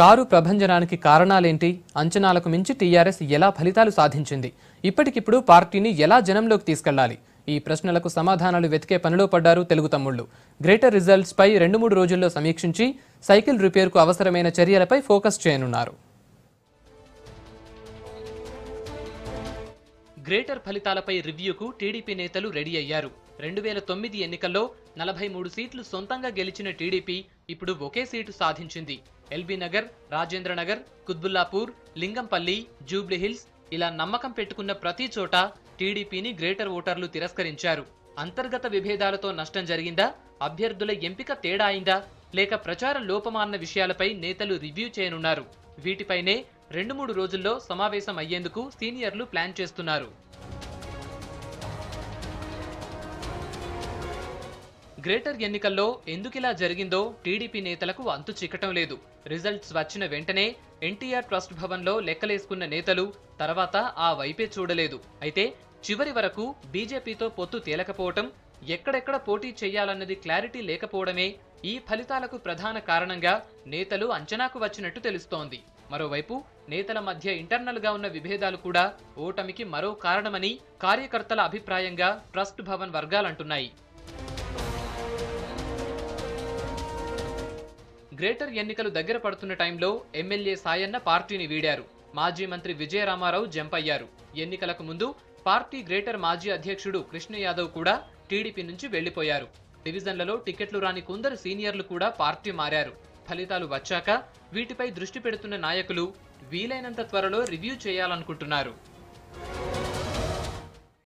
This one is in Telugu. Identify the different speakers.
Speaker 1: కారు ప్రభంజనానికి కారణాలేంటి? అంచనాలకు మించి టీఆర్ఎస్ ఎలా ఫలితాలు సాధించింది? ఇప్పటికిప్పుడు పార్టీని ఎలా జనంలోకి తీసుకెళ్లాలి? ఈ ప్రశ్నలకు సమాధానాలు వెతికే పనిలో పడ్డారు తెలుగు తమ్ముళ్లు. గ్రేటర్ రిజల్ట్స్ పై 2-3 రోజుల్లో సమీక్షించి సైకిల్ రిపేర్కు అవసరమైన చర్యలపై ఫోకస్ చేయనున్నారు. గ్రేటర్ ఫలితాలపై రివ్యూకు టీడీపీ నేతలు రెడీ అయ్యారు. 2009 ఎన్నికల్లో 43 సీట్లు సొంతంగా గెలిచిన టీడీపీ ఇప్పుడు ఒకే సీటు సాధించింది. ఎల్బీ నగర్, రాజేంద్ర నగర్, కుత్బుల్లాపూర్, లింగంపల్లి, జూబ్లీహిల్స్ ఇలా నమ్మకం పెట్టుకున్న ప్రతి చోట టీడీపీని గ్రేటర్ ఓటర్లు తిరస్కరించారు. అంతర్గత విభేదాలతో నష్టం జరిగిందా? అభ్యర్థుల ఎంపిక తేడా అయిందా? లేక ప్రచార లోపమా అన్న విషయాలపై నేతలు రివ్యూ చేయనున్నారు. వీటిపైనే 2-3 రోజుల్లో సమావేశం అయ్యేందుకు సీనియర్లు ప్లాన్ చేస్తున్నారు. గ్రేటర్ ఎన్నికల్లో ఎందుకిలా జరిగిందో టీడీపీ నేతలకు అంతు చిక్కటం లేదు. రిజల్ట్స్ వచ్చిన వెంటనే ఎన్టీఆర్ ట్రస్ట్ భవన్లో లెక్కలేసుకున్న నేతలు తర్వాత ఆ వైపే చూడలేదు. అయితే చివరి వరకు బీజేపీతో పొత్తు తేలకపోవటం, ఎక్కడెక్కడ పోటీ చేయాలన్నది క్లారిటీ లేకపోవడమే ఈ ఫలితాలకు ప్రధాన కారణంగా నేతలు అంచనాకు వచ్చినట్టు తెలుస్తోంది. మరోవైపు నేతల మధ్య ఇంటర్నల్ గా ఉన్న విభేదాలు కూడా ఓటమికి మరో కారణమని కార్యకర్తల అభిప్రాయంగా ట్రస్ట్ భవన్ వర్గాలంటున్నాయి. గ్రేటర్ ఎన్నికలు దగ్గర పడుతున్న టైంలో ఎమ్మెల్యే సాయన్న పార్టీని వీడారు. మాజీ మంత్రి విజయరామారావు జంప్ అయ్యారు. ఎన్నికలకు ముందు పార్టీ గ్రేటర్ మాజీ అధ్యక్షుడు కృష్ణ యాదవ్ కూడా టీడీపీ నుంచి వెళ్లిపోయారు. డివిజన్లలో టికెట్లు రాని కొందరు సీనియర్లు కూడా పార్టీ మారారు. ఫలితాలు వచ్చాక వీటిపై దృష్టి పెడుతున్న నాయకులు వీలైనంత త్వరలో రివ్యూ చేయాలనుకుంటున్నారు.